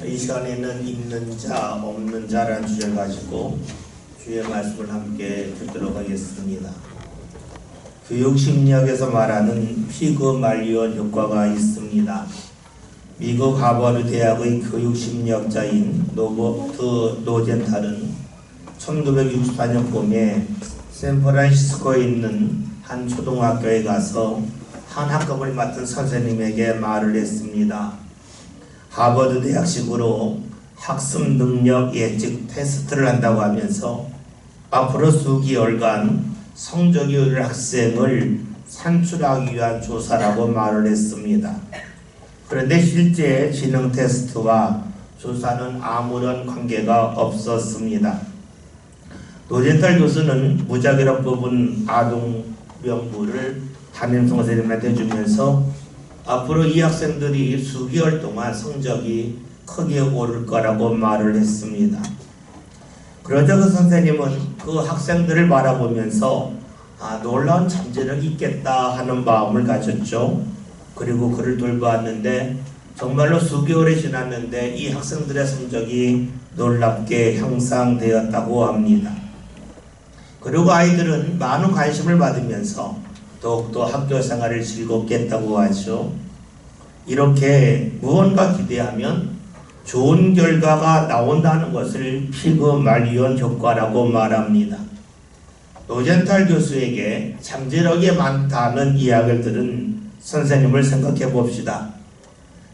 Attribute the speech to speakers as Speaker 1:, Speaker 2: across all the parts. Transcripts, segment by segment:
Speaker 1: 이 시간에는 있는 자, 없는 자라는 주제를 가지고 주의 말씀을 함께 듣도록 하겠습니다. 교육심리학에서 말하는 피그말리온 효과가 있습니다. 미국 하버드 대학의 교육심리학자인 로버트 로젠탈은 1964년 봄에 샌프란시스코에 있는 한 초등학교에 가서 한 학급을 맡은 선생님에게 말을 했습니다. 하버드 대학식으로 학습 능력 예측 테스트를 한다고 하면서 앞으로 수개월간 성적이 오를 학생을 산출하기 위한 조사라고 말을 했습니다. 그런데 실제 지능 테스트와 조사는 아무런 관계가 없었습니다. 로젠탈 교수는 무작위로 뽑은 아동 명부를 담임 선생님한테 주면서 앞으로 이 학생들이 수개월 동안 성적이 크게 오를 거라고 말을 했습니다. 그러자 그 선생님은 그 학생들을 바라보면서 놀라운 잠재력이 있겠다 하는 마음을 가졌죠. 그리고 그를 돌보았는데 정말로 수개월이 지났는데 이 학생들의 성적이 놀랍게 향상되었다고 합니다. 그리고 아이들은 많은 관심을 받으면서 더욱더 학교 생활을 즐겁게 했다고 하죠. 이렇게 무언가 기대하면 좋은 결과가 나온다는 것을 피그말리온 효과라고 말합니다. 로젠탈 교수에게 잠재력이 많다는 이야기를 들은 선생님을 생각해 봅시다.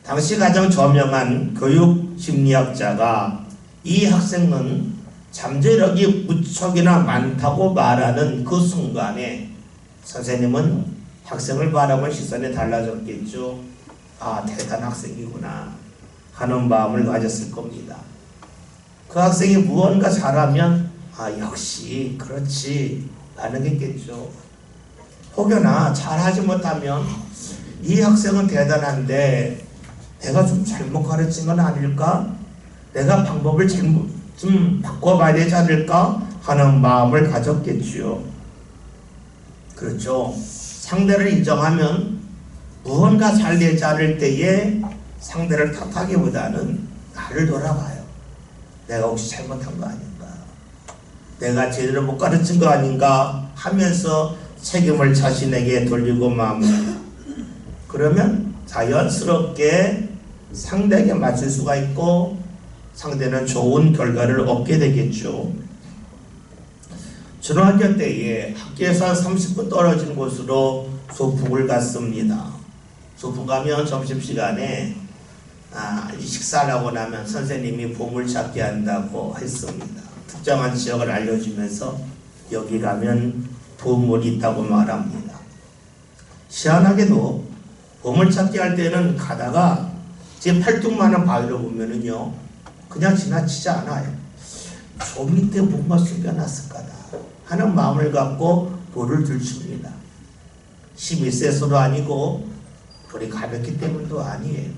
Speaker 1: 당시 가장 저명한 교육심리학자가 이 학생은 잠재력이 무척이나 많다고 말하는 그 순간에 선생님은 학생을 바라본 시선이 달라졌겠죠. 대단한 학생이구나 하는 마음을 가졌을 겁니다. 그 학생이 무언가 잘하면 역시 그렇지 라는 게 있겠죠. 혹여나 잘하지 못하면 이 학생은 대단한데 내가 좀 잘못 가르친 건 아닐까? 내가 방법을 좀 바꿔봐야 되지 않을까? 하는 마음을 가졌겠지요. 그렇죠. 상대를 인정하면 무언가 잘 되지 않을 때에 상대를 탓하기보다는 나를 돌아봐요. 내가 혹시 잘못한 거 아닌가? 내가 제대로 못 가르친 거 아닌가? 하면서 책임을 자신에게 돌리고 맙니다. 그러면 자연스럽게 상대에게 맞출 수가 있고 상대는 좋은 결과를 얻게 되겠죠. 중학교 때에 학교에서 30분 떨어진 곳으로 소풍을 갔습니다. 소풍 가면 점심시간에 식사를 하고 나면 선생님이 보물찾기 한다고 했습니다. 특정한 지역을 알려주면서 여기 가면 보물이 있다고 말합니다. 희한하게도 보물찾기 할 때는 가다가 제 팔뚝만한 바위를 보면은요 그냥 지나치지 않아요. 저 밑에 뭔가 숨겨놨을 거다 하는 마음을 갖고 돌을 들춥니다. 11세서도 아니고 돌이 가볍기 때문도 아니에요.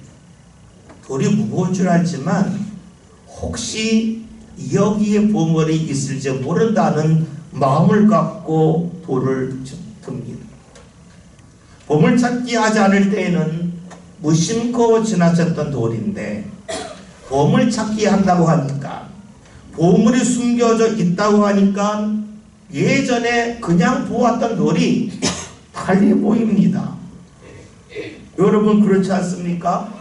Speaker 1: 돌이 무거운 줄 알지만 혹시 여기에 보물이 있을지 모른다는 마음을 갖고 돌을 듭니다. 보물찾기 하지 않을 때에는 무심코 지나쳤던 돌인데 보물찾기 한다고 하니까 보물이 숨겨져 있다고 하니까 예전에 그냥 보았던 돌이 달리 보입니다. 여러분 그렇지 않습니까?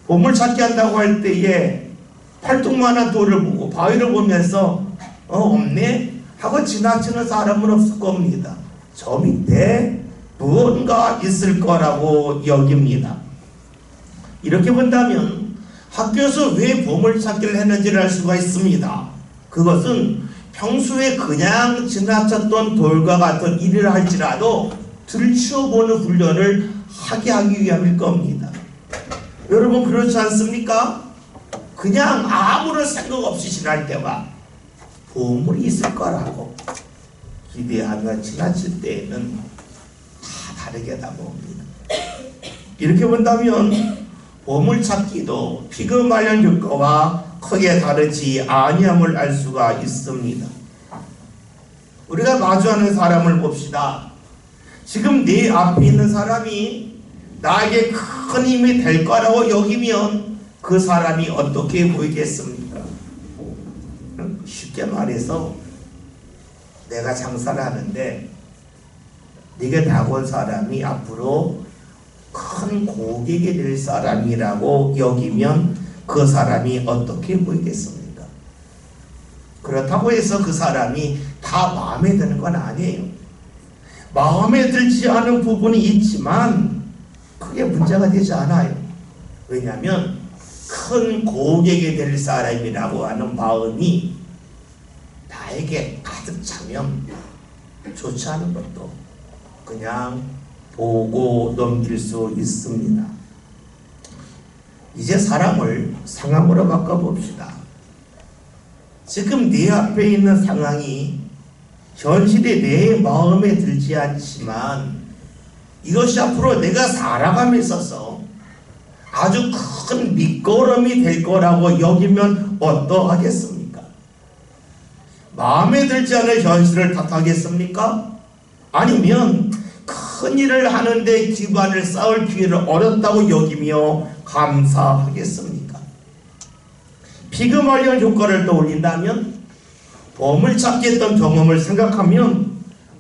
Speaker 1: 보물찾기 한다고 할 때에 팔뚝만한 돌을 보고 바위를 보면서 없네? 하고 지나치는 사람은 없을 겁니다. 저 밑에 무언가 있을 거라고 여깁니다. 이렇게 본다면 학교에서 왜 보물찾기를 했는지를 알 수가 있습니다. 그것은 평소에 그냥 지나쳤던 돌과 같은 일을 할지라도 들추어보는 훈련을 하게 하기 위함일 겁니다. 여러분 그렇지 않습니까? 그냥 아무런 생각 없이 지날 때와 보물이 있을 거라고 기대하며 지나칠 때에는 다 다르게 다가옵니다. 이렇게 본다면 보물찾기도 피그말리온 효과와 크게 다르지 아니함을 알 수가 있습니다. 우리가 마주하는 사람을 봅시다. 지금 내 앞에 있는 사람이 나에게 큰 힘이 될 거라고 여기면 그 사람이 어떻게 보이겠습니까? 쉽게 말해서 내가 장사를 하는데 네가 다가온 사람이 앞으로 큰 고객이 될 사람이라고 여기면 그 사람이 어떻게 보이겠습니까? 그렇다고 해서 그 사람이 다 마음에 드는 건 아니에요. 마음에 들지 않은 부분이 있지만 크게 문제가 되지 않아요. 왜냐하면 큰 고객이 될 사람이라고 하는 마음이 나에게 가득 차면 좋지 않은 것도 그냥 보고 넘길 수 있습니다. 이제 사람을 상황으로 바꿔봅시다. 지금 내 앞에 있는 상황이 현실에 내 마음에 들지 않지만 이것이 앞으로 내가 살아감에 있어서 아주 큰 밑거름이 될 거라고 여기면 어떠하겠습니까? 마음에 들지 않을 현실을 탓하겠습니까? 아니면 큰 일을 하는데 기반을 쌓을 기회를 얻었다고 여기며 감사하겠습니까? 피그말리온 효과를 떠올린다면 보물찾기 했던 경험을 생각하면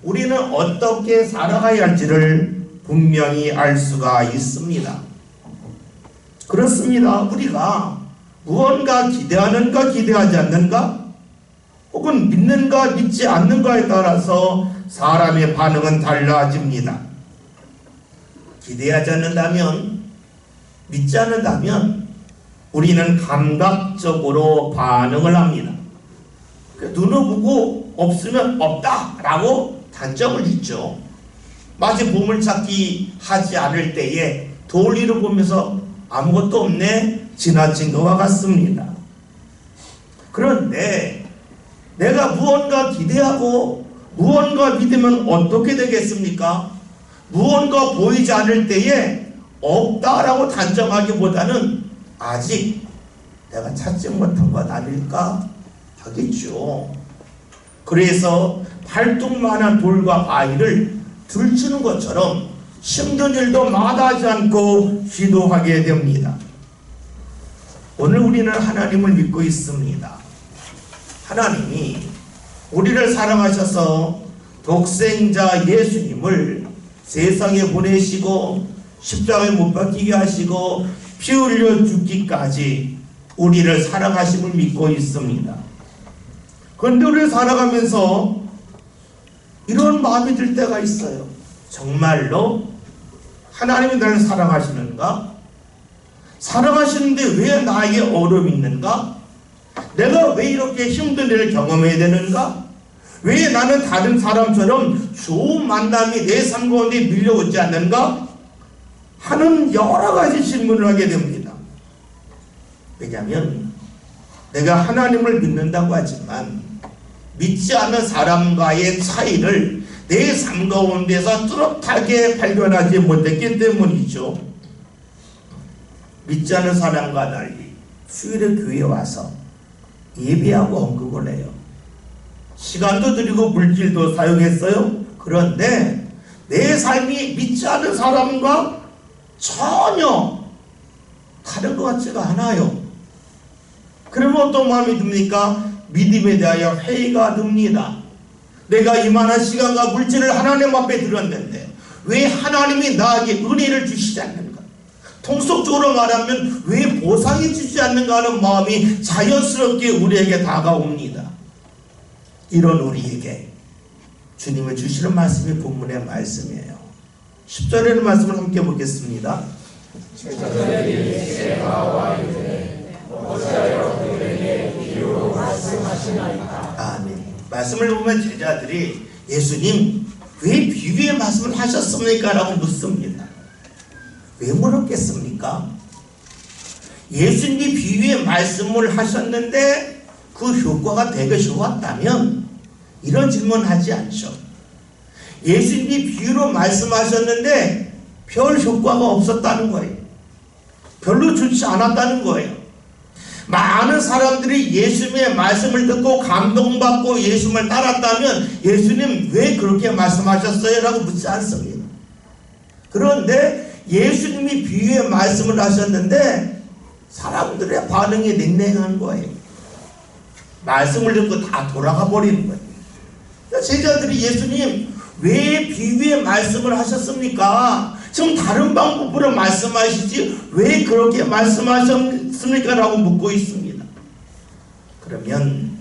Speaker 1: 우리는 어떻게 살아가야 할지를 분명히 알 수가 있습니다. 그렇습니다. 우리가 무언가 기대하는가 기대하지 않는가 혹은 믿는가 믿지 않는가에 따라서 사람의 반응은 달라집니다. 기대하지 않는다면, 믿지 않는다면 우리는 감각적으로 반응을 합니다. 눈을 보고 없으면 없다라고 단정을 짓죠. 마치 보물찾기 하지 않을 때에 돌리를 보면서 아무것도 없네 지나친 것과 같습니다. 그런데 내가 무언가 기대하고 무언가 믿으면 어떻게 되겠습니까? 무언가 보이지 않을 때에 없다라고 단정하기보다는 아직 내가 찾지 못한 것 아닐까 하겠죠. 그래서 팔뚝만한 돌과 바위를 들추는 것처럼 힘든 일도 마다하지 않고 시도하게 됩니다. 오늘 우리는 하나님을 믿고 있습니다. 하나님이 우리를 사랑하셔서 독생자 예수님을 세상에 보내시고 십자가에 못 박히게 하시고 피 흘려 죽기까지 우리를 사랑하심을 믿고 있습니다. 그런데 우리를 살아가면서 이런 마음이 들 때가 있어요. 정말로 하나님이 나를 사랑하시는가? 사랑하시는데 왜 나에게 어려움이 있는가? 내가 왜 이렇게 힘든 일을 경험해야 되는가? 왜 나는 다른 사람처럼 좋은 만남이 내 삶 가운데 밀려오지 않는가? 하는 여러 가지 질문을 하게 됩니다. 왜냐하면 내가 하나님을 믿는다고 하지만 믿지 않는 사람과의 차이를 내 삶 가운데서 뚜렷하게 발견하지 못했기 때문이죠. 믿지 않는 사람과 달리 수요일에 교회에 와서 예배하고 언급을 해요. 시간도 드리고 물질도 사용했어요. 그런데 내 삶이 믿지 않는 사람과 전혀 다른 것 같지가 않아요. 그러면 어떤 마음이 듭니까? 믿음에 대하여 회의가 듭니다. 내가 이만한 시간과 물질을 하나님 앞에 드렸는데 왜 하나님이 나에게 은혜를 주시지 않는가? 통속적으로 말하면 왜 보상해 주지 않는가 하는 마음이 자연스럽게 우리에게 다가옵니다. 이런 우리에게 주님을 주시는 말씀이 본문의 말씀이에요. 10절에는 말씀을 함께 보겠습니다.
Speaker 2: 제자들이 세마와 이르되 어찌하여 그에게 비유로 말씀하시나이까.
Speaker 1: 아멘. 말씀을 보면 제자들이 예수님 왜 비유의 말씀을 하셨습니까? 라고 묻습니다. 왜 물었겠습니까? 예수님이 비유의 말씀을 하셨는데 그 효과가 되게 좋았다면 이런 질문 하지 않죠. 예수님이 비유로 말씀하셨는데 별 효과가 없었다는 거예요. 별로 좋지 않았다는 거예요. 많은 사람들이 예수님의 말씀을 듣고 감동받고 예수님을 따랐다면 예수님 왜 그렇게 말씀하셨어요? 라고 묻지 않습니다. 그런데 예수님이 비유의 말씀을 하셨는데 사람들의 반응이 냉랭한 거예요. 말씀을 듣고 다 돌아가 버리는 거예요. 제자들이 예수님 왜 비유의 말씀을 하셨습니까? 지금 다른 방법으로 말씀하시지 왜 그렇게 말씀하셨습니까? 라고 묻고 있습니다. 그러면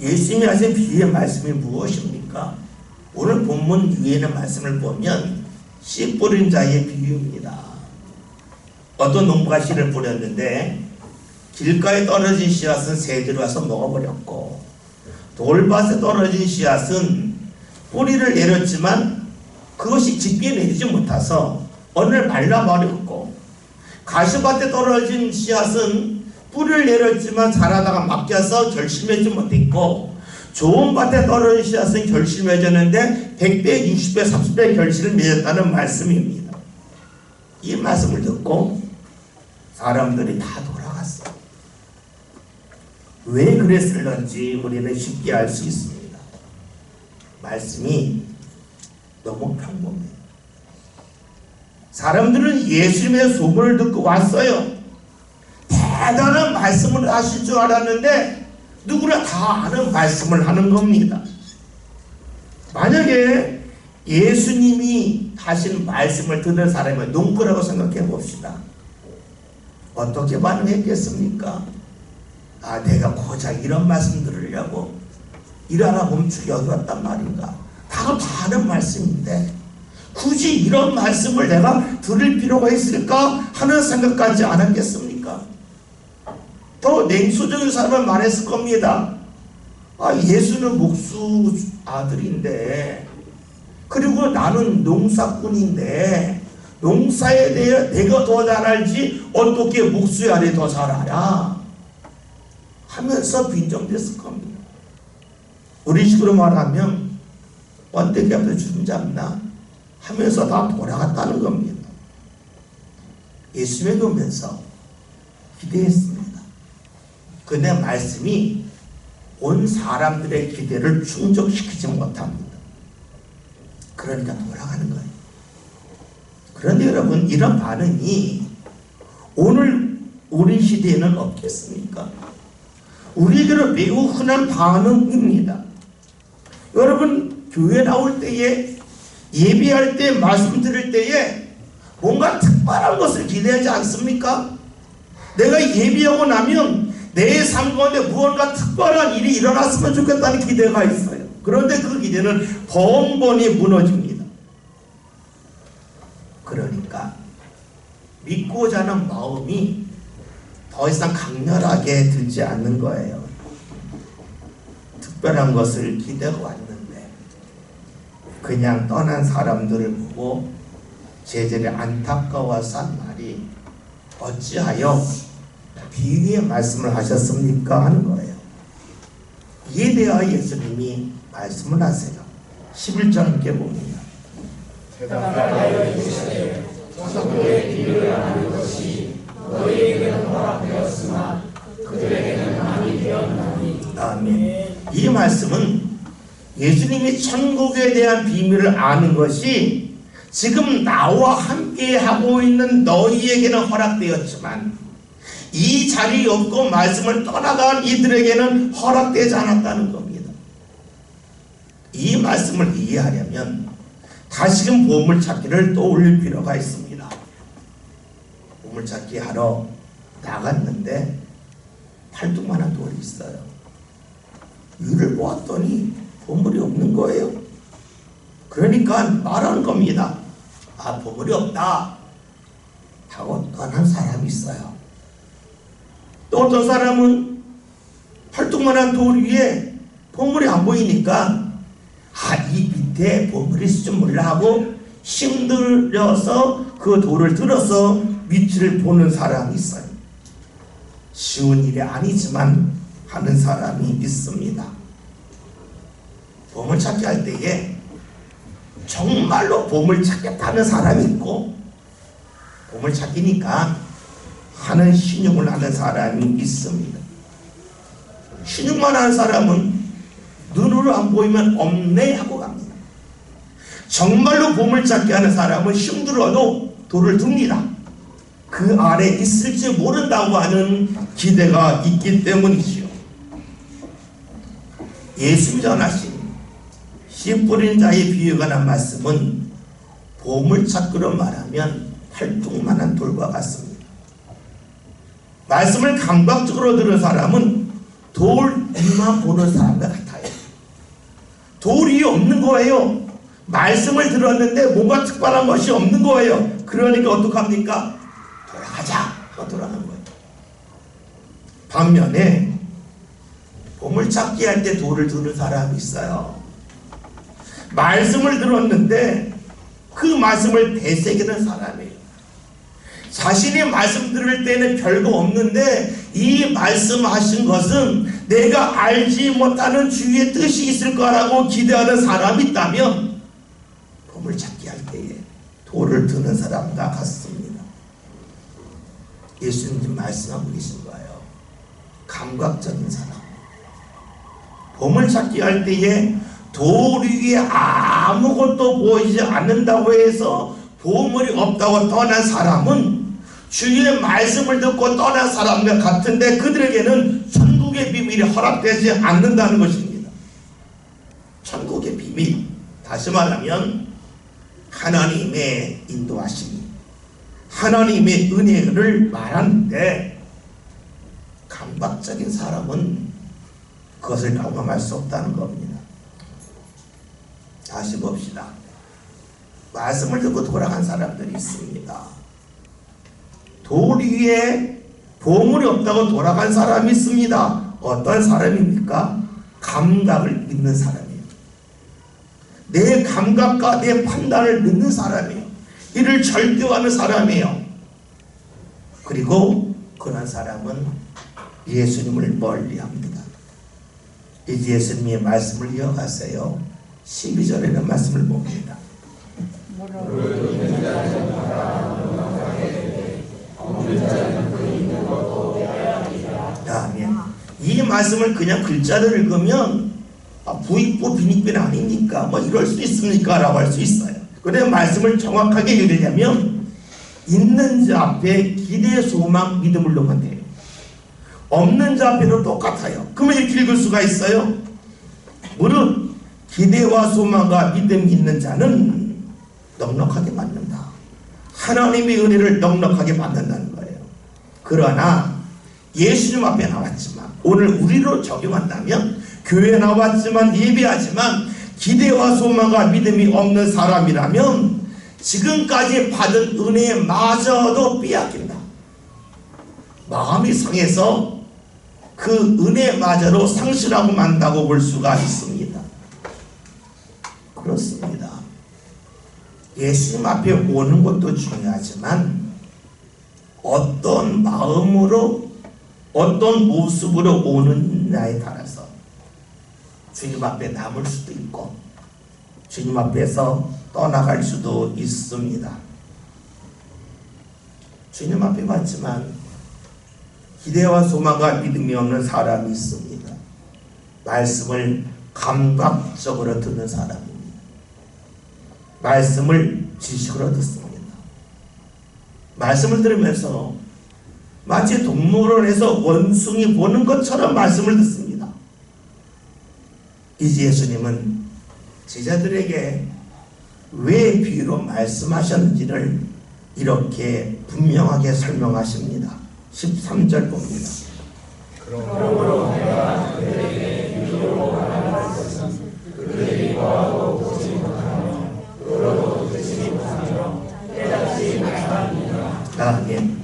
Speaker 1: 예수님이 하신 비유의 말씀이 무엇입니까? 오늘 본문 위에 있는 말씀을 보면 씨 뿌린 자의 비유입니다. 어떤 농부가 씨를 뿌렸는데 길가에 떨어진 씨앗은 새들이 와서 먹어버렸고, 돌밭에 떨어진 씨앗은 뿌리를 내렸지만 그것이 깊게 내리지 못해서 어느 날 말라버렸고, 가시밭에 떨어진 씨앗은 뿌리를 내렸지만 자라다가 막혀서 결실맺지 못했고, 좋은 밭에 떨어진 씨앗은 결실맺었는데 100배, 60배, 30배 결실을 맺었다는 말씀입니다. 이 말씀을 듣고 사람들이 다 돌아갔어요. 왜 그랬을런지 우리는 쉽게 알 수 있습니다. 말씀이 너무 평범해요. 사람들은 예수님의 소문을 듣고 왔어요. 대단한 말씀을 하실 줄 알았는데 누구나 다 아는 말씀을 하는 겁니다. 만약에 예수님이 하신 말씀을 듣는 사람이 농부라고 생각해 봅시다. 어떻게 반응했겠습니까? 아, 내가 고작 이런 말씀 들으려고 일 하나 멈추게 여기 왔단 말인가? 다 아는 말씀인데 굳이 이런 말씀을 내가 들을 필요가 있을까 하는 생각까지 않았겠습니까? 더 냉소적인 사람은 말했을 겁니다. 아, 예수는 목수 아들인데, 그리고 나는 농사꾼인데 농사에 대해 내가 더 잘 알지 어떻게 목수의 아들이 더 잘 알아? 하면서 빈정댔을 겁니다. 우리 식으로 말하면 번데기 앞에 줌 잡나 하면서 다 돌아갔다는 겁니다. 예수님을 보면서 기대했습니다. 그런데 말씀이 온 사람들의 기대를 충족시키지 못합니다. 그러니까 돌아가는 거예요. 그런데 여러분, 이런 반응이 오늘 우리 시대에는 없겠습니까? 우리들은 매우 흔한 반응입니다. 여러분, 교회 나올 때에, 예배할 때, 말씀 들을 때에 뭔가 특별한 것을 기대하지 않습니까? 내가 예배하고 나면 내 삶 가운데 무언가 특별한 일이 일어났으면 좋겠다는 기대가 있어요. 그런데 그 기대는 번번이 무너집니다. 그러니까 믿고자 하는 마음이 더 이상 강렬하게 들지 않는 거예요. 특별한 것을 기대하고 왔는데 그냥 떠난 사람들을 보고 제자들이 안타까워서 한 말이 어찌하여 비유의 말씀을 하셨습니까? 하는 거예요. 이에 대하여 예수님이 말씀을 하세요. 11절 함께 봅니다.
Speaker 2: 대답하여 이르시되 천국의 비유를 아는 것이 너희에게는 허락되었으나 그들에게는 아니 되었나니.
Speaker 1: 아멘. 이 말씀은 예수님이 천국에 대한 비밀을 아는 것이 지금 나와 함께 하고 있는 너희에게는 허락되었지만 이 자리에 없고 말씀을 떠나간 이들에게는 허락되지 않았다는 겁니다. 이 말씀을 이해하려면 다시금 보물찾기를 떠올릴 필요가 있습니다. 보물찾기 하러 나갔는데 팔뚝만한 돌이 있어요. 위를 보았더니 보물이 없는 거예요. 그러니까 말하는 겁니다. 아, 보물이 없다 하고 떠난 사람이 있어요. 또 어떤 사람은 팔뚝만한 돌 위에 보물이 안 보이니까 이 밑에 보물이 있을 줄 몰라 하고 힘들어서 그 돌을 들어서 위치를 보는 사람이 있어요. 쉬운 일이 아니지만 하는 사람이 있습니다. 보물찾기 할 때에 정말로 보물찾겠다는 사람이 있고, 보물찾기니까 하는 신용을 하는 사람이 있습니다. 신용만 하는 사람은 눈으로 안 보이면 없네 하고 갑니다. 정말로 보물찾기 하는 사람은 힘들어도 돌을 듭니다. 그 아래 있을지 모른다고 하는 기대가 있기 때문이지요. 예수님이 전하신 씨 뿌린 자의 비유에 관한 말씀은 보물찾기로 말하면 활동만한 돌과 같습니다. 말씀을 감각적으로 들은 사람은 돌 위만 보는 사람과 같아요. 돌 위에 없는 거예요. 말씀을 들었는데 뭔가 특별한 것이 없는 거예요. 그러니까 어떡합니까? 돌아가자 하고 돌아가는 거예요. 반면에 보물찾기 할 때 돌을 드는 사람이 있어요. 말씀을 들었는데 그 말씀을 되새기는 사람이에요. 자신이 말씀 들을 때는 별거 없는데 이 말씀하신 것은 내가 알지 못하는 주의 뜻이 있을 거라고 기대하는 사람이 있다면 보물찾기 할 때에 돌을 드는 사람과 같습니다. 예수님 말씀하고 계신 거예요. 감각적인 사람. 보물찾기 할 때에 돌 위에 아무것도 보이지 않는다고 해서 보물이 없다고 떠난 사람은 주의 말씀을 듣고 떠난 사람과 같은데 그들에게는 천국의 비밀이 허락되지 않는다는 것입니다. 천국의 비밀, 다시 말하면 하나님의 인도하심이, 하나님의 은혜를 말하는데 감각적인 사람은 그것을 경험할 수 없다는 겁니다. 다시 봅시다. 말씀을 듣고 돌아간 사람들이 있습니다. 돌 위에 보물이 없다고 돌아간 사람이 있습니다. 어떤 사람입니까? 감각을 믿는 사람이에요. 내 감각과 내 판단을 믿는 사람이에요. 이를 절대화하는 사람이에요. 그리고 그런 사람은 예수님을 멀리합니다. 이제 예수님의 말씀을 이어가세요. 12절에는 말씀을 봅니다. 아멘. 이 말씀을 그냥 글자를 읽으면 부익부 빈익빈 아닙니까? 뭐 이럴 수 있습니까? 라고 할 수 있어요. 그런데 말씀을 정확하게 읽으려면 있는 자 앞에 기대, 소망, 믿음을 넣으면 돼요. 없는 자 앞에도 똑같아요. 그러면 이렇게 읽을 수가 있어요. 무릇 기대와 소망과 믿음이 있는 자는 넉넉하게 받는다. 하나님의 은혜를 넉넉하게 받는다는 거예요. 그러나 예수님 앞에 나왔지만 오늘 우리로 적용한다면 교회에 나왔지만 예배하지만 기대와 소망과 믿음이 없는 사람이라면 지금까지 받은 은혜마저도 빼앗긴다. 마음이 상해서 그 은혜마저로 상실하고 만다고 볼 수가 있습니다. 그렇습니다. 예수님 앞에 오는 것도 중요하지만 어떤 마음으로 어떤 모습으로 오느냐에 따라서 주님 앞에 남을 수도 있고 주님 앞에서 떠나갈 수도 있습니다. 주님 앞에 왔지만 기대와 소망과 믿음이 없는 사람이 있습니다. 말씀을 감각적으로 듣는 사람입니다. 말씀을 지식으로 듣습니다. 말씀을 들으면서 마치 동물원에서 원숭이 보는 것처럼 말씀을 듣습니다. 이제 예수님은 제자들에게 왜 비유로 말씀하셨는지를 이렇게 분명하게 설명하십니다. 13절 봅니다.
Speaker 2: 그러므로 내가 그들에게 비유로 말하는 것은 그들이 보아도 보지 못하며 들어도 듣지 못하며 깨닫지 못하느니라.
Speaker 1: 아멘.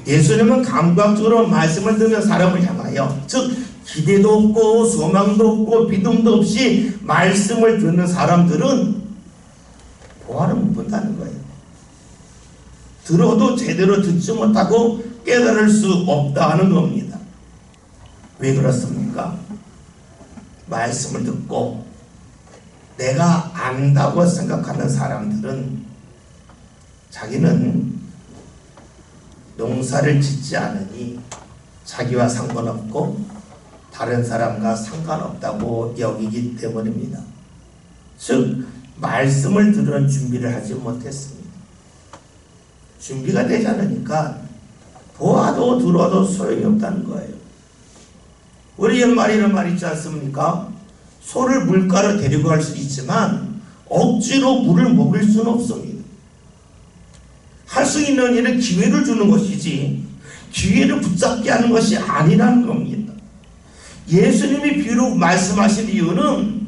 Speaker 1: 예수님은 감각적으로 말씀을 듣는 사람을 향하여 즉 기대도 없고 소망도 없고 믿음도 없이 말씀을 듣는 사람들은 보아를 못 본다는 거예요. 들어도 제대로 듣지 못하고 깨달을 수 없다는 겁니다. 왜 그렇습니까? 말씀을 듣고 내가 안다고 생각하는 사람들은 자기는 농사를 짓지 않으니 자기와 상관없고 다른 사람과 상관없다고 여기기 때문입니다. 즉 말씀을 들은 준비를 하지 못했습니다. 준비가 되지 않으니까 보아도 들어도 소용이 없다는 거예요. 우리 옛말에 이런 말 있지 않습니까? 소를 물가로 데리고 갈 수 있지만 억지로 물을 먹일 수는 없습니다. 할 수 있는 일은 기회를 주는 것이지 기회를 붙잡게 하는 것이 아니라는 겁니다. 예수님이 비록 말씀하신 이유는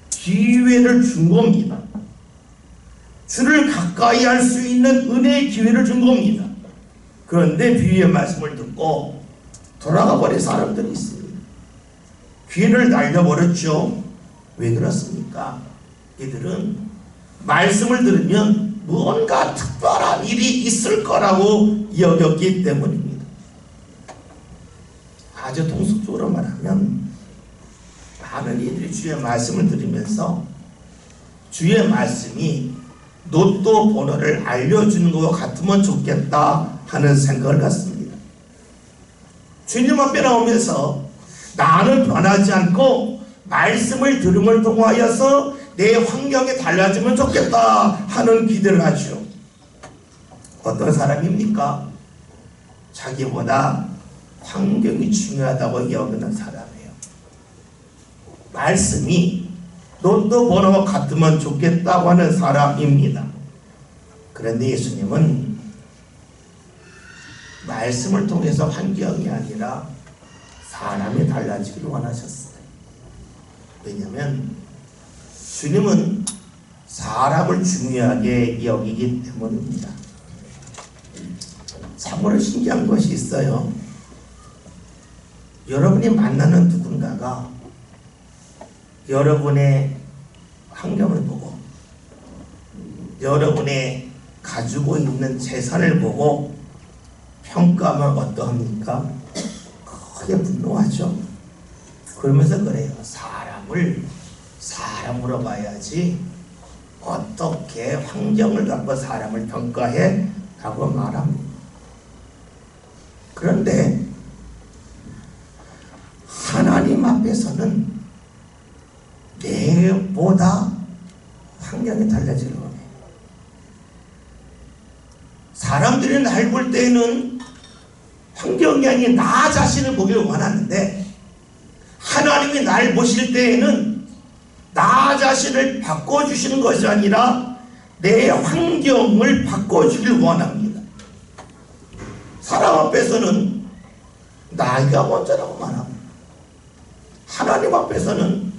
Speaker 1: 기회를 준 겁니다. 주를 가까이 할 수 있는 은혜의 기회를 준 겁니다. 그런데 비유의 말씀을 듣고 돌아가 버린 사람들이 있습니다. 기회를 날려버렸죠. 왜 그렇습니까? 이들은 말씀을 들으면 무언가 특별한 일이 있을 거라고 여겼기 때문입니다. 아주 통속적으로 말하면 많은 이들이 주의 말씀을 들으면서 주의 말씀이 로또 번호를 알려주는 것 같으면 좋겠다 하는 생각을 갖습니다. 주님 앞에 나오면서 나는 변하지 않고 말씀을 들음을 통하여서 내 환경이 달라지면 좋겠다 하는 기대를 하죠. 어떤 사람입니까? 자기보다 환경이 중요하다고 여기는 사람이에요. 말씀이 로또 번호와 같으면 좋겠다고 하는 사람입니다. 그런데 예수님은 말씀을 통해서 환경이 아니라 사람이 달라지기를 원하셨어요. 왜냐하면 주님은 사람을 중요하게 여기기 때문입니다. 참으로 신기한 것이 있어요. 여러분이 만나는 누군가가 여러분의 환경을 보고 여러분의 가지고 있는 재산을 보고 평가하면 어떠합니까? 크게 분노하죠. 그러면서 그래요. 사람을 사람으로 봐야지 어떻게 환경을 갖고 사람을 평가해? 라고 말합니다. 그런데 하나님 앞에서는 내보다 환경이 달라지는 거예요. 사람들이 날 볼 때는 환경이 아닌 나 자신을 보기를 원하는데 하나님이 날 보실 때에는 나 자신을 바꿔주시는 것이 아니라 내 환경을 바꿔주길 원합니다. 사람 앞에서는 나이가 먼저라고 말합니다. 하나님 앞에서는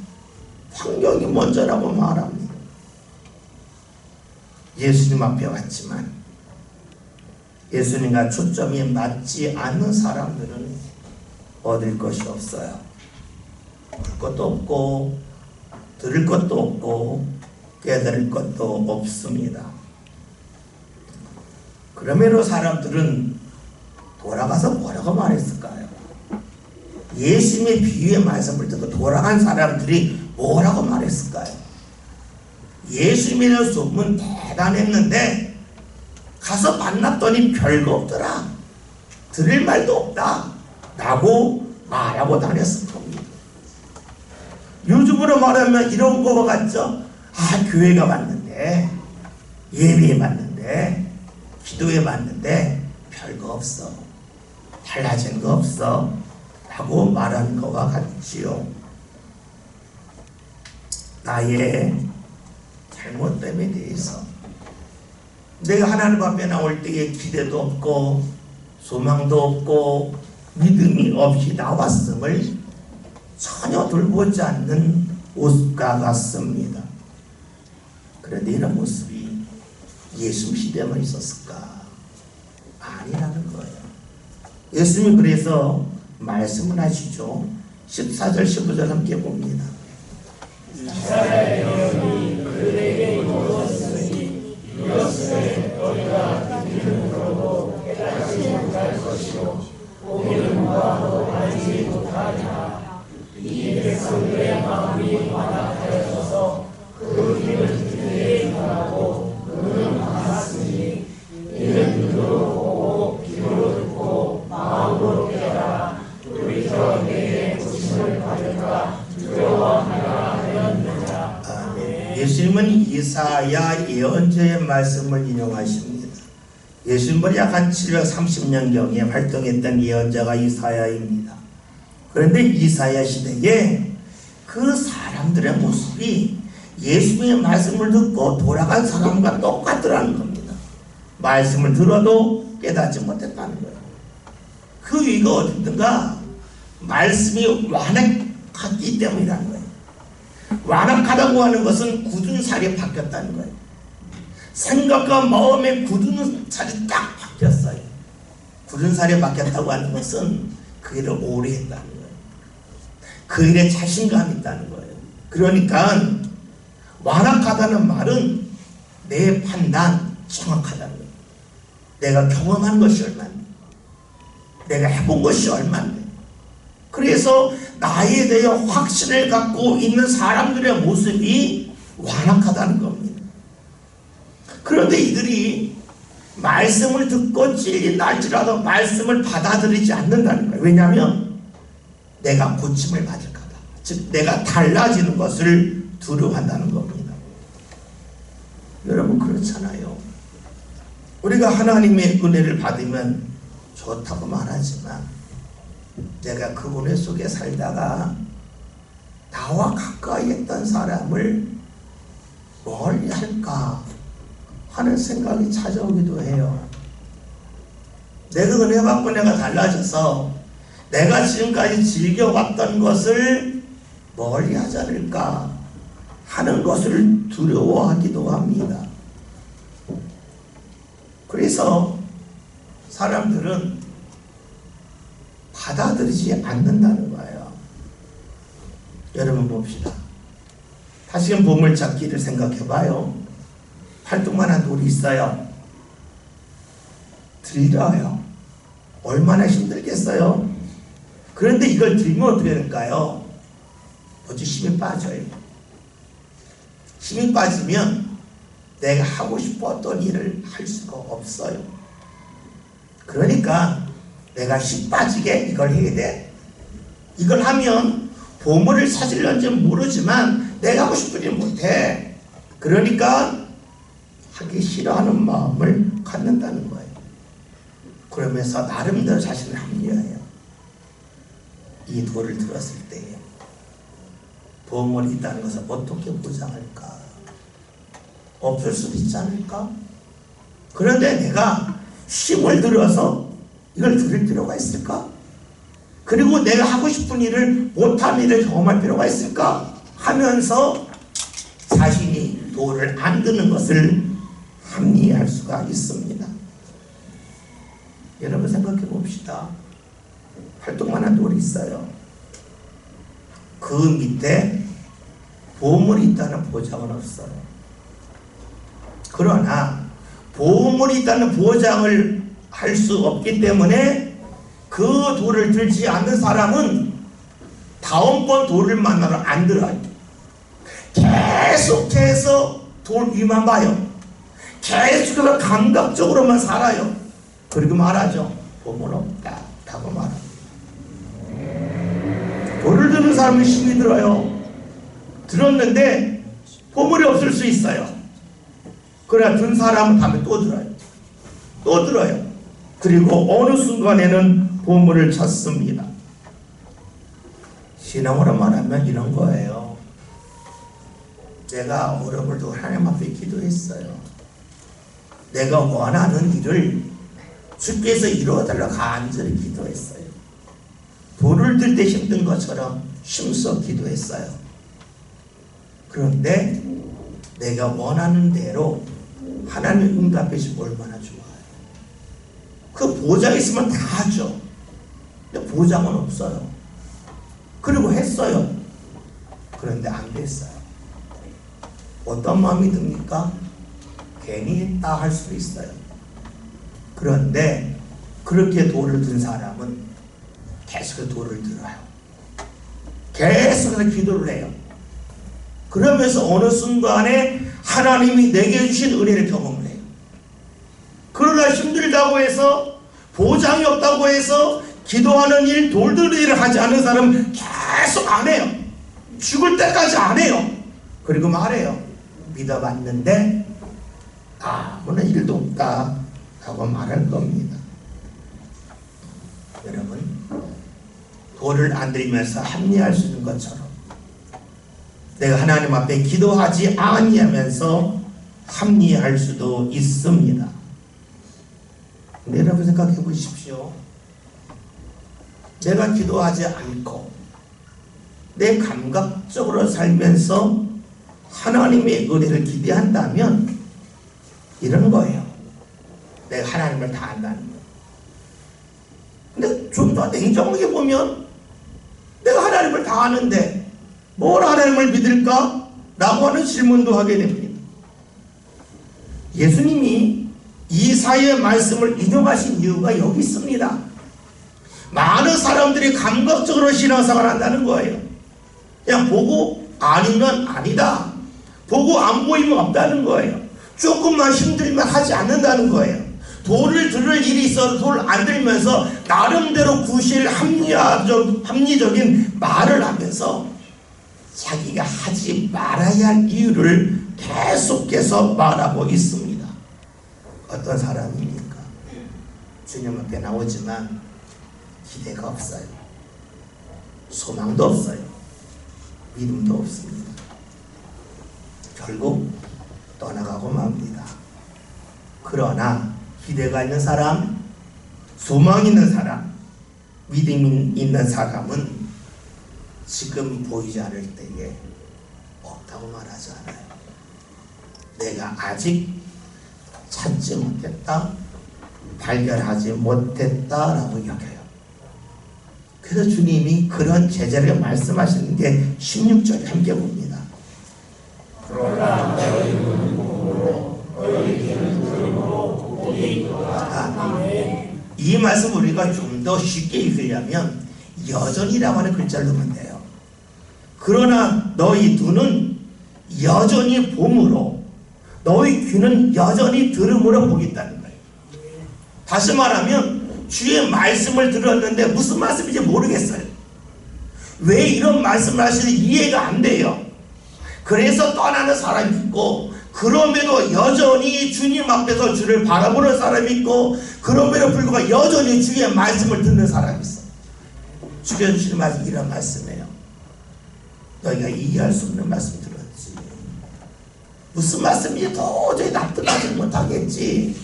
Speaker 1: 환경이 먼저라고 말합니다. 예수님 앞에 왔지만 예수님과 초점이 맞지 않는 사람들은 얻을 것이 없어요. 볼 것도 없고 들을 것도 없고 깨달을 것도 없습니다. 그러므로 사람들은 돌아가서 뭐라고 말했을까요? 예수님의 비유의 말씀을 듣고 돌아간 사람들이 뭐라고 말했을까요? 예수님에 대한 소문은 대단했는데 가서 만났더니 별거 없더라. 들을 말도 없다. 라고 말하고 다녔을 겁니다. 요즘으로 말하면 이런 거 같죠? 아, 교회가 왔는데 예배에 왔는데 기도에 왔는데 별거 없어. 달라진 거 없어. 라고 말하는 것과 같지요. 나의 잘못됨에 대해서 내가 하나님 앞에 나올 때에 기대도 없고 소망도 없고 믿음이 없이 나왔음을 전혀 돌보지 않는 모습과 같습니다. 그런데 이런 모습이 예수님 시대만 있었을까? 아니라는 거예요. 예수님이 그래서 말씀을 하시죠. 14절 15절 함께 봅니다.
Speaker 2: 이스라엘 영이 그들에게 이르렀으니 이것을 너희가 듣기로도 깨닫지 못할 것이요 보기는 보아도 알지 못하리라. 이 백성들의 마음이 완악하여져서 그 길을 듣기에 변하고 눈은 감았으니 이는 눈으로 보고 귀로 듣고 마음으로 깨달아 돌이켜 내게 고침을 받을까 두려워하라 하였느니라.
Speaker 1: 아멘. 예수님은 이사야 예언자의 말씀을 인용하십니다. 예수님보다 약 한 730년경에 활동했던 예언자가 이사야입니다. 그런데 이사야 시대에 그 사람들의 모습이 예수님의 말씀을 듣고 돌아간 사람과 똑같더라는 겁니다. 말씀을 들어도 깨닫지 못했다는 거예요. 그 이유가 어딘가 말씀이 완악했기 때문이라는 거예요. 완악하다고 하는 것은 굳은 살이 바뀌었다는 거예요. 생각과 마음의 굳은 살이 딱 바뀌었어요. 굳은 살이 바뀌었다고 하는 것은 그 일을 오래 했다는 거예요. 그 일에 자신감이 있다는 거예요. 그러니까 완악하다는 말은 내 판단 정확하다는 거예요. 내가 경험한 것이 얼마인데, 내가 해본 것이 얼마인데, 그래서 나에 대해 확신을 갖고 있는 사람들의 모습이 완악하다는 겁니다. 그런데 이들이 말씀을 듣고 찔린다 할지라도 말씀을 받아들이지 않는다는 거예요. 왜냐하면 내가 고침을 받을까 봐, 즉 내가 달라지는 것을 두려워한다는 겁니다. 여러분 그렇잖아요. 우리가 하나님의 은혜를 받으면 좋다고 말하지만 내가 그 은혜 속에 살다가 나와 가까이 했던 사람을 멀리 할까 하는 생각이 찾아오기도 해요. 내가 은혜 받고 내가 달라져서 내가 지금까지 즐겨왔던 것을 멀리 하지 않을까 하는 것을 두려워하기도 합니다. 그래서 사람들은 받아들이지 않는다는 거예요. 여러분 봅시다. 다시금 보물찾기를 생각해봐요. 팔뚝만한 돌이 있어요. 들어요. 얼마나 힘들겠어요. 그런데 이걸 들면 어떻게 될까요? 어찌 힘이 빠져요. 힘이 빠지면 내가 하고 싶었던 일을 할 수가 없어요. 그러니까 내가 힘 빠지게 이걸 해야 돼. 이걸 하면 보물을 찾으려는지 모르지만 내가 하고 싶은 일 못해. 그러니까 하기 싫어하는 마음을 갖는다는 거예요. 그러면서 나름대로 자신을 합리화해요. 이 돌을 들었을 때에 보물이 있다는 것을 어떻게 보장할까? 없을 수도 있지 않을까? 그런데 내가 힘을 들여서 이걸 들을 필요가 있을까? 그리고 내가 하고 싶은 일을 못하는 일을 경험할 필요가 있을까? 하면서 자신이 돌을 안 드는 것을 합리화할 수가 있습니다. 여러분 생각해 봅시다. 활동만한 돌이 있어요. 그 밑에 보물이 있다는 보장은 없어요. 그러나 보물이 있다는 보장을 할 수 없기 때문에 그 돌을 들지 않는 사람은 다음번 돌을 만나러 안 들어요. 계속해서 돌 위만 봐요. 계속해서 감각적으로만 살아요. 그리고 말하죠. 보물 없다 라고 말합니다. 돌을 드는 사람은 힘이 들어요. 들었는데 보물이 없을 수 있어요. 그러나 든 사람은 다음에 또 들어요. 또 들어요. 그리고 어느 순간에는 보물을 찾습니다. 신앙으로 말하면 이런 거예요. 내가 어려움을 두고 하나님 앞에 기도했어요. 내가 원하는 일을 주께서 이루어달라고 간절히 기도했어요. 돌을 들 때 힘든 것처럼 힘써 기도했어요. 그런데 내가 원하는 대로 하나님 응답해 주면 얼마나 좋아요. 그 보장이 있으면 다 하죠. 근데 보장은 없어요. 그리고 했어요. 그런데 안 됐어요. 어떤 마음이 듭니까? 괜히 했다 할 수도 있어요. 그런데 그렇게 돌을 든 사람은 계속해서 돌을 들어요. 계속해서 기도를 해요. 그러면서 어느 순간에 하나님이 내게 주신 은혜를 경험을 해요. 그러나 힘들다고 해서 보장이 없다고 해서 기도하는 일, 돌드는 일을 하지 않는 사람은 계속 안 해요. 죽을 때까지 안 해요. 그리고 말해요. 믿어봤는데 아무나 일도 없다 하고 말할 겁니다. 여러분, 돌을 안 들이면서 합리할 수 있는 것처럼 내가 하나님 앞에 기도하지 아니하면서 합리할 수도 있습니다. 근데 여러분 생각해 보십시오. 내가 기도하지 않고 내 감각적으로 살면서 하나님의 은혜를 기대한다면 이런 거예요. 내가 하나님을 다 안다는 거예요. 근데 좀 더 냉정하게 보면 내가 하나님을 다 아는데 뭘 하나님을 믿을까? 라고 하는 질문도 하게 됩니다. 예수님이 이사야의 말씀을 인용하신 이유가 여기 있습니다. 많은 사람들이 감각적으로 신앙생활을 한다는 거예요. 그냥 보고 아니면 아니다. 보고 안 보이면 없다는 거예요. 조금만 힘들면 하지 않는다는 거예요. 돌을 들을 일이 있어도 돌을 안 들면서 나름대로 구실 합리적인 말을 하면서 자기가 하지 말아야 할 이유를 계속해서 말하고 있습니다. 어떤 사람입니까? 주님 앞에 나오지만 기대가 없어요. 소망도 없어요. 믿음도 없습니다. 결국 떠나가고 맙니다. 그러나 기대가 있는 사람, 소망 있는 사람, 믿음 있는 사람은 지금 보이지 않을 때에 없다고 말하지 않아요. 내가 아직 찾지 못했다, 발견하지 못했다라고 여겨요. 그래서 주님이 그런 제자를 말씀하시는 게 16절에 함께 봅니다.
Speaker 2: 그러나 너희 눈은 보므로 너희 귀는 들음으로 복이 있도다.
Speaker 1: 이 말씀 우리가 좀 더 쉽게 읽으려면 여전히라고 하는 글자를 넣으면 돼요. 그러나 너희 눈은 여전히 봄으로 너희 귀는 여전히 들음으로 복이 있다는 거예요. 다시 말하면 주의 말씀을 들었는데 무슨 말씀인지 모르겠어요. 왜 이런 말씀을 하시는지 이해가 안 돼요. 그래서 떠나는 사람이 있고, 그럼에도 여전히 주님 앞에서 주를 바라보는 사람이 있고, 그럼에도 불구하고 여전히 주의 말씀을 듣는 사람이 있어요. 주께서 주시는 말씀이 이런 말씀이에요. 너희가 이해할 수 없는 말씀 들었지. 무슨 말씀인지 도저히 납득하지 못하겠지.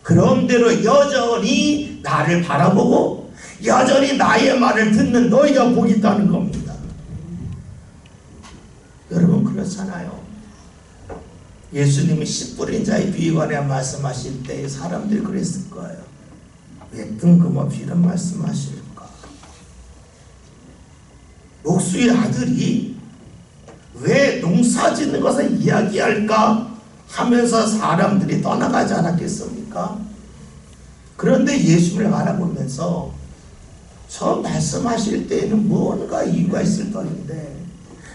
Speaker 1: 그런대로 여전히 나를 바라보고 여전히 나의 말을 듣는 너희가 복이 있다는 겁니다. 여러분 그렇잖아요. 예수님이 씨 뿌린 자의 비유에 관해 말씀하실 때 사람들이 그랬을 거예요. 왜 뜬금없이 이런 말씀하실까? 목수의 아들이 왜 농사 짓는 것을 이야기할까 하면서 사람들이 떠나가지 않았겠습니까? 그런데 예수님을 바라보면서 저 말씀하실 때에는 무언가 이유가 있을 터인데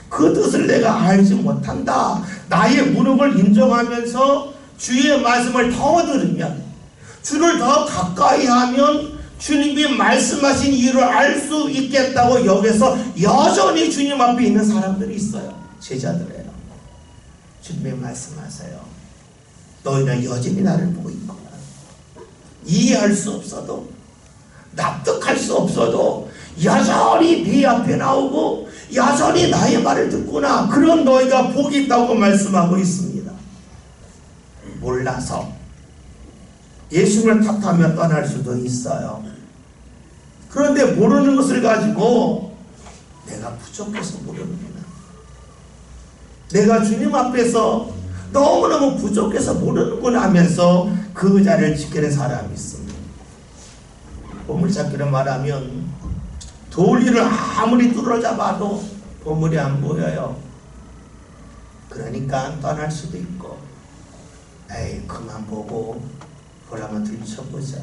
Speaker 1: 그 뜻을 내가 알지 못한다. 나의 무능을 인정하면서 주의 말씀을 더 들으면, 주를 더 가까이 하면 주님이 말씀하신 이유를 알 수 있겠다고 여기서 여전히 주님 앞에 있는 사람들이 있어요. 제자들이에요. 주님이 말씀하세요. 너희는 여전히 나를 보고 있구나. 이해할 수 없어도, 납득할 수 없어도 여전히 네 앞에 나오고 여전히 나의 말을 듣구나. 그런 너희가 복이 있다고 말씀하고 있습니다. 몰라서 예수님을 탓하며 떠날 수도 있어요. 그런데 모르는 것을 가지고 내가 부족해서 모르는구나, 내가 주님 앞에서 너무너무 부족해서 모르는구나 하면서 그 자리를 지키는 사람이 있습니다. 보물찾기로 말하면 돌리를 아무리 뚫어잡아도 보물이 안 보여요. 그러니까 떠날 수도 있고, 에이 그만 보고 보라면 들춰보자.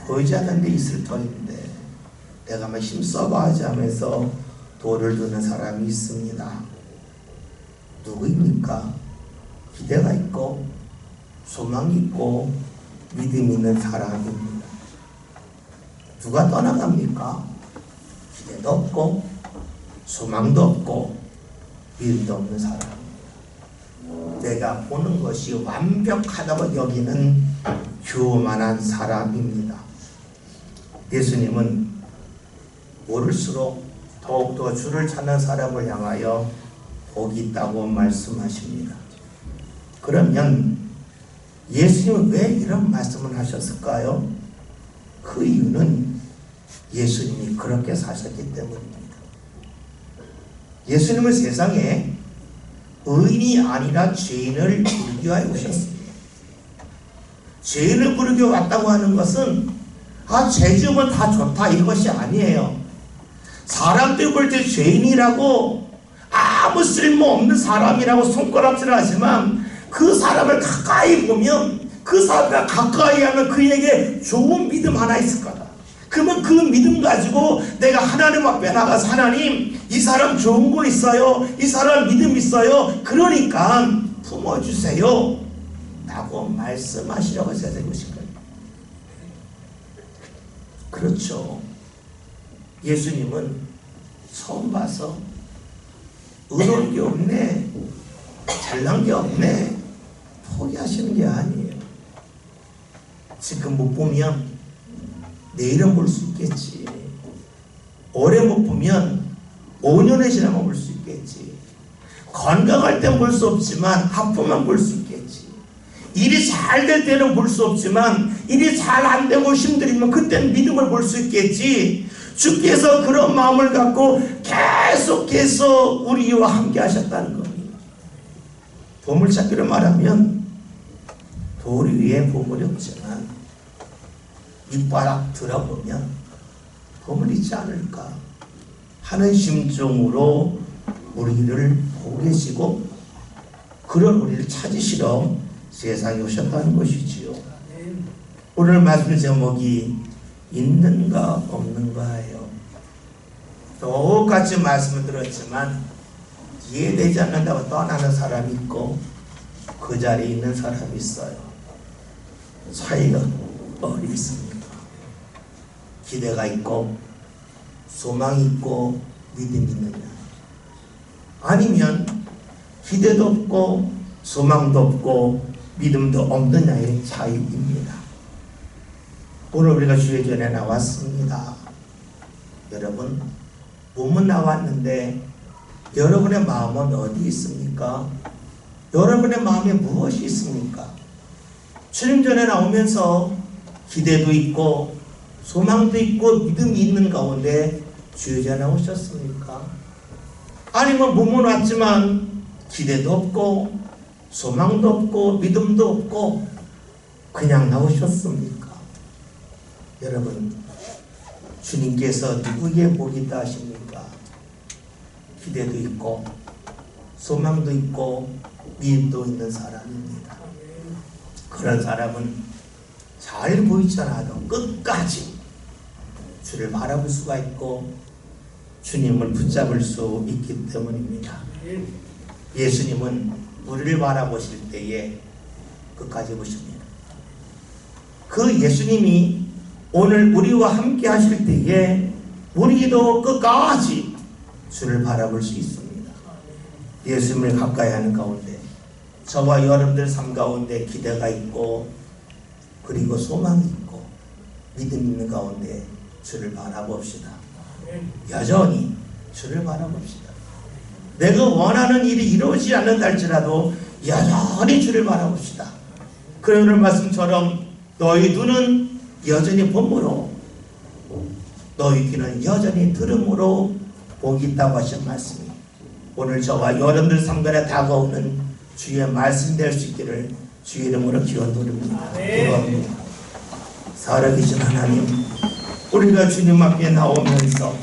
Speaker 1: 보이지 않는 데 있을 터인데 내가 막 힘써봐야지 하면서 돌을 두는 사람이 있습니다. 누구입니까? 기대가 있고 소망이 있고 믿음이 있는 사람입니다. 누가 떠나갑니까? 기대도 없고 소망도 없고 믿음도 없는 사람. 내가 보는 것이 완벽하다고 여기는 교만한 사람입니다. 예수님은 오를수록 더욱더 주를 찾는 사람을 향하여 복이 있다고 말씀하십니다. 그러면 예수님은 왜 이런 말씀을 하셨을까요? 그 이유는 예수님이 그렇게 사셨기 때문입니다. 예수님은 세상에 의인이 아니라 죄인을 부르기 위하여 오셨습니다. 죄인을 부르기 위해 왔다고 하는 것은 죄 지으면 다 좋다 이것이 아니에요. 사람들이 볼 때 죄인이라고 아무 쓸모없는 사람이라고 손가락질 하지만 그 사람을 가까이 보면 그 사람과 가까이 하면 그에게 좋은 믿음 하나 있을 거다. 그러면 그 믿음 가지고 내가 하나님 앞에 나가서 하나님 이 사람 좋은 거 있어요. 이 사람 믿음 있어요. 그러니까 품어주세요 라고 말씀하시려고 하셔야 되는 것인 거예요. 그렇죠. 예수님은 처음 봐서 의로운 게 없네, 잘난 게 없네 포기하시는 게 아니에요. 지금 못 보면 내일은 볼 수 있겠지. 오래 못 보면 5년에 지나면 볼 수 있겠지. 건강할 땐 볼 수 없지만 아프면 볼 수 있겠지. 일이 잘 될 때는 볼 수 없지만 일이 잘 안 되고 힘들면 그때는 믿음을 볼 수 있겠지. 주께서 그런 마음을 갖고 계속해서 우리와 함께 하셨다는 겁니다. 보물찾기로 말하면 돌 위에 보물이 없지만 밑바닥 들어보면 보물이 있지 않을까 하는 심정으로 우리를 보고 계시고 그런 우리를 찾으시러 세상에 오셨다는 것이지요. 오늘 말씀 제목이 있는가 없는가예요. 똑같이 말씀을 들었지만 이해되지 않는다고 떠나는 사람이 있고 그 자리에 있는 사람이 있어요. 차이가 어디 있습니까? 기대가 있고 소망이 있고 믿음이 있느냐, 아니면 기대도 없고 소망도 없고 믿음도 없느냐의 차이입니다. 오늘 우리가 주의 전에 나왔습니다. 여러분 몸은 나왔는데 여러분의 마음은 어디 있습니까? 여러분의 마음에 무엇이 있습니까? 주님 전에 나오면서 기대도 있고 소망도 있고 믿음이 있는 가운데 주의 전에 나오셨습니까? 아니면 몸은 왔지만 기대도 없고 소망도 없고 믿음도 없고 그냥 나오셨습니까? 여러분 주님께서 누구에게 복이 있다 하십니까? 기대도 있고 소망도 있고 믿음도 있는 사람입니다. 그런 사람은 잘 보이지 않아도 끝까지 주를 바라볼 수가 있고 주님을 붙잡을 수 있기 때문입니다. 예수님은 우리를 바라보실 때에 끝까지 보십니다. 그 예수님이 오늘 우리와 함께 하실 때에 우리도 끝까지 주를 바라볼 수 있습니다. 예수님을 가까이 하는 가운데 저와 여러분들 삶 가운데 기대가 있고 그리고 소망이 있고 믿음 있는 가운데 주를 바라봅시다. 여전히 주를 바라봅시다. 내가 원하는 일이 이루어지지 않는다 할지라도 여전히 주를 바라봅시다. 그런 오늘 말씀처럼 너희 눈은 여전히 봄으로 너희 귀는 여전히 들음으로 복이 있다고 하신 말씀이 오늘 저와 여러분들 삶간에 다가오는 주의 말씀 될 수 있기를 주의 이름으로 기원드립니다. 기도합니다. 살아계신 하나님, 우리가 주님 앞에 나오면서